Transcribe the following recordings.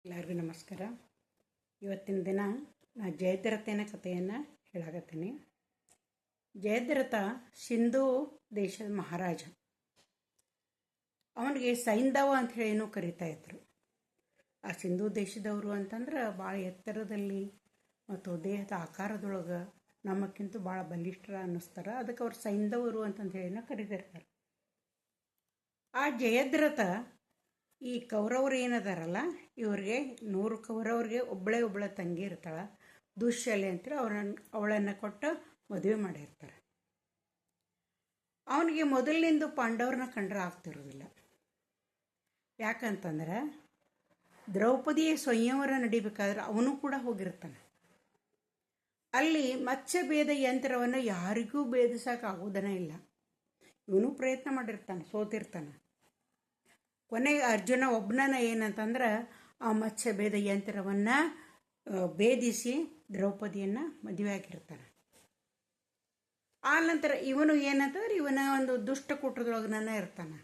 ಎಲ್ಲರಿಗೂ ನಮಸ್ಕಾರ. ಇವತ್ತಿನ ದಿನ ನಾನು ಜಯದ್ರಥನ ಕಥೆಯನ್ನು ಹೇಳಾಕತ್ತೀನಿ. ಜಯದ್ರಥ ಸಿಂಧೂ ದೇಶದ ಮಹಾರಾಜ. ಅವನಿಗೆ ಸೈಂಧವ ಅಂತ ಹೇಳಿನೂ ಕರೀತಾ ಇದ್ರು. ಆ ಸಿಂಧೂ ದೇಶದವರು ಅಂತಂದ್ರೆ ಭಾಳ ಎತ್ತರದಲ್ಲಿ ಮತ್ತು ದೇಹದ ಆಕಾರದೊಳಗೆ ನಮ್ಮಕ್ಕಿಂತ ಭಾಳ ಬಲಿಷ್ಠರ ಅನ್ನಿಸ್ತಾರೆ. ಅದಕ್ಕೆ ಅವ್ರು ಸೈಂಧವರು ಅಂತಂದು ಹೇಳಿನ ಕರೀತಿರ್ತಾರೆ. ಆ ಜಯದ್ರಥ ಈ ಕೌರವರು ಏನದಾರಲ್ಲ, ಇವ್ರಿಗೆ 100 ಕೌರವ್ರಿಗೆ ಒಬ್ಬಳೆ ತಂಗಿ ಇರ್ತಾಳೆ, ದುಶ್ಶಲೆ ಅಂತೇಳಿ ಅವಳನ್ನು ಕೊಟ್ಟು ಮದುವೆ ಮಾಡಿರ್ತಾರೆ. ಅವನಿಗೆ ಮೊದಲಿನಿಂದ ಪಾಂಡವ್ರನ್ನ ಕಂಡ್ರೆ ಆಗ್ತಿರೋದಿಲ್ಲ. ಯಾಕಂತಂದ್ರೆ ದ್ರೌಪದಿಯ ಸ್ವಯಂವರ ನಡಿಬೇಕಾದ್ರೆ ಅವನು ಕೂಡ ಹೋಗಿರ್ತಾನೆ. ಅಲ್ಲಿ ಮತ್ಸ್ಯಭೇದ ಯಂತ್ರವನ್ನು ಯಾರಿಗೂ ಭೇದಿಸೋಕ್ಕಾಗೋದನೇ ಇಲ್ಲ. ಇವನು ಪ್ರಯತ್ನ ಮಾಡಿರ್ತಾನೆ, ಸೋತಿರ್ತಾನೆ. ಕೊನೆಗೆ ಅರ್ಜುನ ಒಬ್ಬನ ಏನಂತಂದ್ರೆ ಆ ಮತ್ಸ್ಯಭೇದ ಯಂತ್ರವನ್ನು ಭೇದಿಸಿ ದ್ರೌಪದಿಯನ್ನು ಮದುವೆ ಆಗಿರ್ತಾನೆ. ಆ ನಂತರ ಇವನು ಏನಂತಂದ್ರೆ ಇವನ ಒಂದು ದುಷ್ಟ ಕೂಟದೊಳಗನ ಇರ್ತಾನೆ.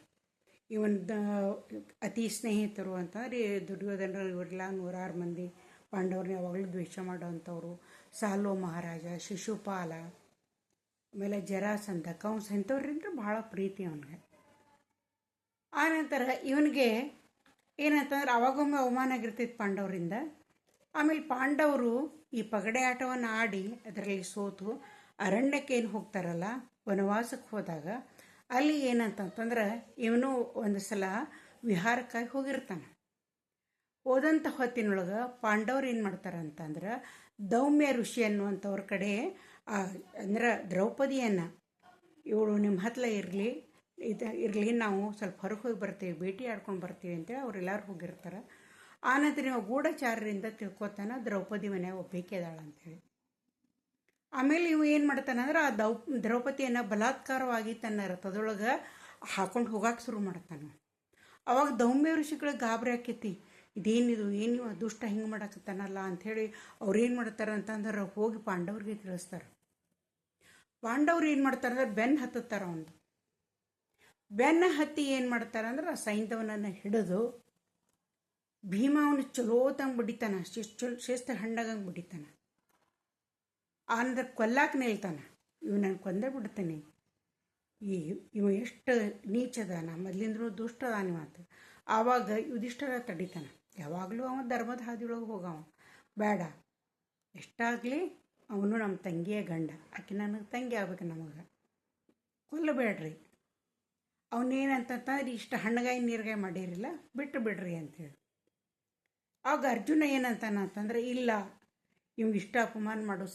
ಇವನ ಅತಿ ಸ್ನೇಹಿತರು ಅಂತಂದ್ರೆ ದುರ್ಯೋಧನರು ಇವರೆಲ್ಲ 106 ಮಂದಿ ಪಾಂಡವ್ರನ್ನ ಯಾವಾಗಲೂ ದ್ವೇಷ ಮಾಡೋವಂಥವ್ರು. ಸಾಲೋ ಮಹಾರಾಜ, ಶಿಶುಪಾಲ, ಆಮೇಲೆ ಜರಾಸಂಧ, ಕಂಸ ಇಂಥವ್ರಿಂದ ಭಾಳ ಪ್ರೀತಿ ಅವನಿಗೆ. ಆನಂತರ ಇವನಿಗೆ ಏನಂತಂದ್ರೆ ಅವಾಗೊಮ್ಮೆ ಅವಮಾನ ಆಗಿರ್ತೈತೆ ಪಾಂಡವರಿಂದ. ಆಮೇಲೆ ಪಾಂಡವರು ಈ ಪಗಡೆ ಆಟವನ್ನು ಆಡಿ ಅದರಲ್ಲಿ ಸೋತು ಅರಣ್ಯಕ್ಕೆ ಏನು ಹೋಗ್ತಾರಲ್ಲ, ವನವಾಸಕ್ಕೆ ಹೋದಾಗ ಅಲ್ಲಿ ಏನಂತಂತಂದ್ರೆ ಇವನು ಒಂದು ಸಲ ವಿಹಾರಕ್ಕಾಗಿ ಹೋಗಿರ್ತಾನೆ. ಹೋದಂಥ ಹೊತ್ತಿನೊಳಗೆ ಪಾಂಡವ್ರು ಏನು ಮಾಡ್ತಾರಂತಂದ್ರೆ ದೌಮ್ಯ ಋಷಿ ಅನ್ನುವಂಥವ್ರ ಕಡೆ ಅಂದ್ರೆ ದ್ರೌಪದಿಯನ್ನು, ಇವಳು ನಿಮ್ಮ ಹತ್ಲ ಇರಲಿ ನಾವು ಸ್ವಲ್ಪ ಹೊರಗೆ ಹೋಗಿ ಬರ್ತೀವಿ, ಭೇಟಿ ಆಡ್ಕೊಂಡು ಬರ್ತೀವಿ ಅಂತೇಳಿ ಅವರೆಲ್ಲರೂ ಹೋಗಿರ್ತಾರೆ. ಆನಂತರ ನೀವು ಗೂಢಚಾರರಿಂದ ತಿಳ್ಕೊತಾನೆ ದ್ರೌಪದಿ ಮನೆ ಒಬ್ಬಾಕೆ ಅದಾಳ ಅಂಥೇಳಿ. ಆಮೇಲೆ ಇವು ಏನು ಮಾಡ್ತಾನಂದ್ರೆ ಆ ದ್ರೌಪದಿಯನ್ನು ಬಲಾತ್ಕಾರವಾಗಿ ತನ್ನ ರಥದೊಳಗೆ ಹಾಕೊಂಡು ಹೋಗಕ್ಕೆ ಶುರು ಮಾಡ್ತಾನೆ. ಅವಾಗ ದೌಮ್ಯ ಋಷಿಗಳಿಗೆ ಗಾಬರಿ ಆಕೈತಿ, ಇದೇನಿದು, ಏನಿವ ದುಷ್ಟ ಹಿಂಗೆ ಮಾಡಕತ್ತಾನಲ್ಲ ಅಂಥೇಳಿ ಅವ್ರು ಏನು ಮಾಡ್ತಾರೆ ಅಂತಂದ್ರೆ ಹೋಗಿ ಪಾಂಡವ್ರಿಗೆ ತಿಳಿಸ್ತಾರೆ. ಪಾಂಡವ್ರು ಏನು ಮಾಡ್ತಾರಂದ್ರೆ ಬೆನ್ನು ಹತ್ತುತ್ತಾರೆ. ಒಂದು ಬೆನ್ನ ಹತ್ತಿ ಏನು ಮಾಡ್ತಾರೆ ಅಂದ್ರೆ ಸೈಂಧವನನ್ನು ಹಿಡಿದು ಭೀಮ ಅವನು ಚಲೋತಂಗೆ ಬಿಡಿತಾನೆ, ಶಿಸ್ತು ಹಣ್ಣಾಗಂಗೆ ಬಿಡಿತಾನೆ. ಆನಂತರ ಕೊಲ್ಲಾಕ ನಿಲ್ತಾನೆ. ಇವ್ ನಾನು ಕೊಂದೇ ಬಿಡ್ತೇನೆ, ಇವ ಎಷ್ಟು ನೀಚದಾನ, ಮೊದಲಿಂದ್ರೂ ದುಷ್ಟದಾನ ಮಾತು. ಆವಾಗ ಯುಧಿಷ್ಠಿರ ತಡಿತಾನೆ. ಯಾವಾಗಲೂ ಅವ ಧರ್ಮದ ಹಾದಿಯೊಳಗೆ ಹೋಗವ, ಬೇಡ ಎಷ್ಟಾಗಲಿ ಅವನು ನಮ್ಮ ತಂಗಿಯ ಗಂಡ, ಆಕೆ ನನಗೆ ತಂಗಿ ಆಗ್ಬೇಕು, ನಮಗೆ ಕೊಲ್ಲಬೇಡ್ರಿ. ಅವನೇನಂತಂದ್ರೆ ಇಷ್ಟು ಹಣ್ಣಗಾಯಿ ನೀರ್ಗಾಯಿ ಮಾಡಿರಿಲ್ಲ, ಬಿಟ್ಟು ಬಿಡ್ರಿ ಅಂತೇಳಿ. ಆಗ ಅರ್ಜುನ ಏನಂತಾನಂತಂದ್ರೆ ಇಲ್ಲ, ಇವ್ ಇಷ್ಟ ಅಪಮಾನ ಮಾಡೋದು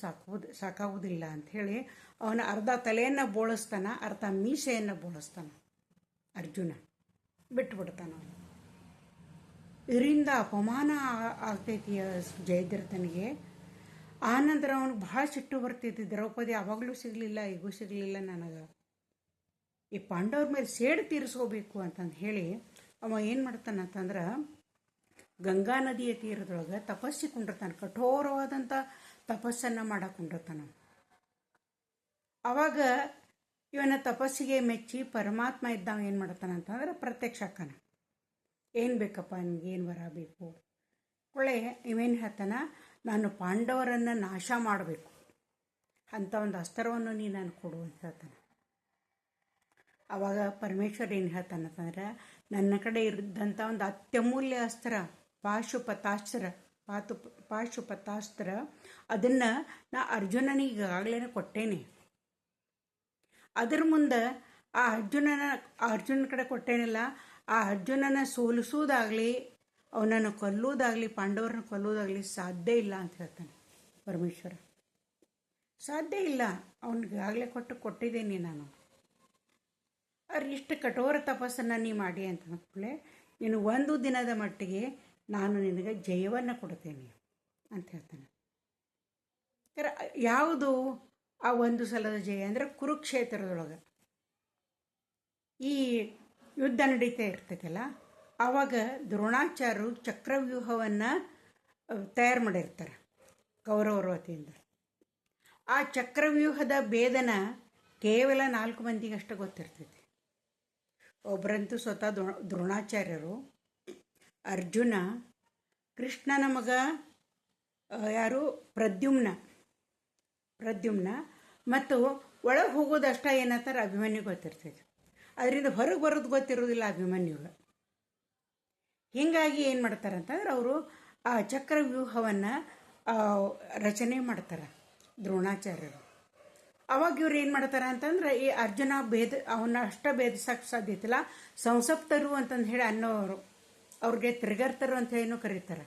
ಸಾಕಾಗೋದಿಲ್ಲ ಅಂಥೇಳಿ ಅವನ ಅರ್ಧ ತಲೆಯನ್ನು ಬೋಳಿಸ್ತಾನೆ, ಅರ್ಧ ಮೀಸೆಯನ್ನು ಬೋಳಿಸ್ತಾನೆ. ಅರ್ಜುನ ಬಿಟ್ಟುಬಿಡ್ತಾನ. ಇದರಿಂದ ಅಪಮಾನ ಆಗ್ತೈತಿ ಜಯದ್ರಥನಿಗೆ. ಆನಂತರ ಅವನಿಗೆ ಭಾಳ ಸಿಟ್ಟು ಬರ್ತೈತಿ. ದ್ರೌಪದಿ ಆವಾಗಲೂ ಸಿಗಲಿಲ್ಲ, ಈಗೂ ಸಿಗಲಿಲ್ಲ, ನನಗೆ ಈ ಪಾಂಡವ್ರ ಮೇಲೆ ಸೇಡು ತೀರಿಸ್ಕೋಬೇಕು ಅಂತಂದು ಹೇಳಿ ಅವ ಏನು ಮಾಡ್ತಾನಂತಂದ್ರೆ ಗಂಗಾ ನದಿಯ ತೀರದೊಳಗೆ ತಪಸ್ಸಿಕೊಂಡಿರ್ತಾನೆ. ಕಠೋರವಾದಂಥ ತಪಸ್ಸನ್ನು ಮಾಡಕೊಂಡಿರ್ತಾನೆ. ಆವಾಗ ಇವನ ತಪಸ್ಸಿಗೆ ಮೆಚ್ಚಿ ಪರಮಾತ್ಮ ಇದ್ದಾವ ಏನು ಮಾಡ್ತಾನಂತಂದ್ರೆ ಪ್ರತ್ಯಕ್ಷ ಆಕ್ಕನ. ಏನು ಬೇಕಪ್ಪ ನಿಮ್ಗೆ, ಏನು ವರ ಬೇಕು? ಒಳ್ಳೆ ಇವೇನು ಹೇಳ್ತಾನ, ನಾನು ಪಾಂಡವರನ್ನು ನಾಶ ಮಾಡಬೇಕು ಅಂಥ ಒಂದು ಅಸ್ತ್ರವನ್ನು ನಾನು ಕೊಡು ಅಂತ ಹೇಳ್ತಾನೆ. ಆವಾಗ ಪರಮೇಶ್ವರ್ ಏನು ಹೇಳ್ತಾನಂತಂದ್ರೆ ನನ್ನ ಕಡೆ ಇದ್ದಂಥ ಒಂದು ಅತ್ಯಮೂಲ್ಯ ಅಸ್ತ್ರ ಪಾಶುಪತಾಸ್ತ್ರ ಅದನ್ನು ನಾ ಅರ್ಜುನನಿಗೆ ಈಗಾಗಲೇ ಕೊಟ್ಟೇನೆ. ಅದ್ರ ಮುಂದೆ ಅರ್ಜುನನ ಕಡೆ ಕೊಟ್ಟೇನಿಲ್ಲ, ಆ ಅರ್ಜುನನ ಸೋಲಿಸೋದಾಗಲಿ ಅವನನ್ನು ಕೊಲ್ಲೋದಾಗಲಿ ಪಾಂಡವರನ್ನ ಕೊಲ್ಲೋದಾಗಲಿ ಸಾಧ್ಯ ಇಲ್ಲ ಅಂತ ಹೇಳ್ತಾನೆ ಪರಮೇಶ್ವರ. ಸಾಧ್ಯ ಇಲ್ಲ, ಅವನಿಗಾಗಲೇ ಕೊಟ್ಟಿದ್ದೀನಿ ನಾನು. ಅವ್ರು ಇಷ್ಟು ಕಠೋರ ತಪಸ್ಸನ್ನು ನೀ ಮಾಡಿ ಅಂತ ಅಂದ್ಕೊಳ್ಳೆ, ನೀನು 1 ದಿನದ ಮಟ್ಟಿಗೆ ನಾನು ನಿನಗೆ ಜಯವನ್ನು ಕೊಡ್ತೇನೆ ಅಂತ ಹೇಳ್ತಾನೆ. ಯಾವುದು ಆ ಒಂದು ಸಲದ ಜಯ ಅಂದರೆ ಕುರುಕ್ಷೇತ್ರದೊಳಗೆ ಈ ಯುದ್ಧ ನಡೀತಾ ಇರ್ತೈತಲ್ಲ, ಆವಾಗ ದ್ರೋಣಾಚಾರ್ಯರು ಚಕ್ರವ್ಯೂಹವನ್ನು ತಯಾರು ಮಾಡಿರ್ತಾರೆ ಕೌರವರ ವತಿಯಿಂದ. ಆ ಚಕ್ರವ್ಯೂಹದ ಭೇದನ ಕೇವಲ 4 ಮಂದಿಗಷ್ಟು ಗೊತ್ತಿರ್ತೈತಿ. ಒಬ್ಬರಂತೂ ಸ್ವತಃ ದ್ರೋಣಾಚಾರ್ಯರು, ಅರ್ಜುನ, ಕೃಷ್ಣನ ಮಗ ಯಾರು ಪ್ರದ್ಯುಮ್ನ ಮತ್ತು ಒಳಗೆ ಹೋಗೋದಷ್ಟ ಏನಂತಾರೆ ಅಭಿಮನ್ಯು ಗೊತ್ತಿರ್ತೈತಿ. ಅದರಿಂದ ಹೊರಗೆ ಬರೋದು ಗೊತ್ತಿರೋದಿಲ್ಲ ಅಭಿಮನ್ಯುಗೆ. ಹೀಗಾಗಿ ಏನು ಮಾಡ್ತಾರೆ ಅಂತಂದ್ರೆ ಅವರು ಆ ಚಕ್ರವ್ಯೂಹವನ್ನು ರಚನೆ ಮಾಡ್ತಾರೆ ದ್ರೋಣಾಚಾರ್ಯರು. ಅವಾಗ ಇವ್ರು ಏನು ಮಾಡ್ತಾರೆ ಅಂತಂದ್ರೆ ಈ ಅರ್ಜುನ ಅವನ್ನ ಅಷ್ಟ ಭೇದಿಸಕ್ಕೆ ಸಾಧ್ಯತಿಲ್ಲ. ಸಂಸಪ್ತರು ಅಂತಂದು ಹೇಳಿ ಅನ್ನೋರು ಅವ್ರಿಗೆ ತಿರುಗರ್ತರು ಅಂತ ಏನು ಕರೀತಾರೆ.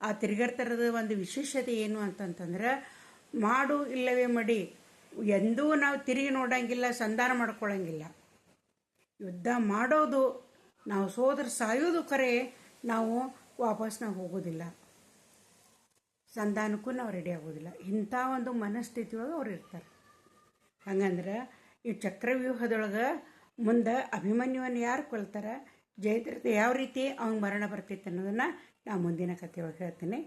ಆ ತಿರುಗರ್ತರದ ಒಂದು ವಿಶೇಷತೆ ಏನು ಅಂತಂತಂದ್ರೆ ಮಾಡು ಇಲ್ಲವೇ ಮಡಿ ಎಂದೂ ನಾವು ತಿರುಗಿ ನೋಡಂಗಿಲ್ಲ, ಸಂಧಾನ ಮಾಡ್ಕೊಳ್ಳಂಗಿಲ್ಲ. ಯುದ್ಧ ಮಾಡೋದು, ನಾವು ಸೋದರ ಸಾಯೋದು ಕರೆ, ನಾವು ವಾಪಸ್ ನಾವು ಹೋಗೋದಿಲ್ಲ, ಸಂಧಾನಕ್ಕೂ ನಾವು ರೆಡಿ ಆಗೋದಿಲ್ಲ. ಇಂಥ ಒಂದು ಮನಸ್ಥಿತಿಯೊಳಗೆ ಅವ್ರು ಇರ್ತಾರೆ. ಹಂಗಂದ್ರೆ ಈ ಚಕ್ರವ್ಯೂಹದೊಳಗೆ ಮುಂದೆ ಅಭಿಮನ್ಯುವನ್ನು ಯಾರು ಕೊಲ್ತಾರೆ, ಜಯದ್ರಥ ಯಾವ ರೀತಿ ಅವ್ನಿಗೆ ಮರಣ ಬರ್ತಿತ್ತು ಅನ್ನೋದನ್ನು ನಾವು ಮುಂದಿನ ಕಥೆಯೊಳಗೆ ಹೇಳ್ತೀನಿ.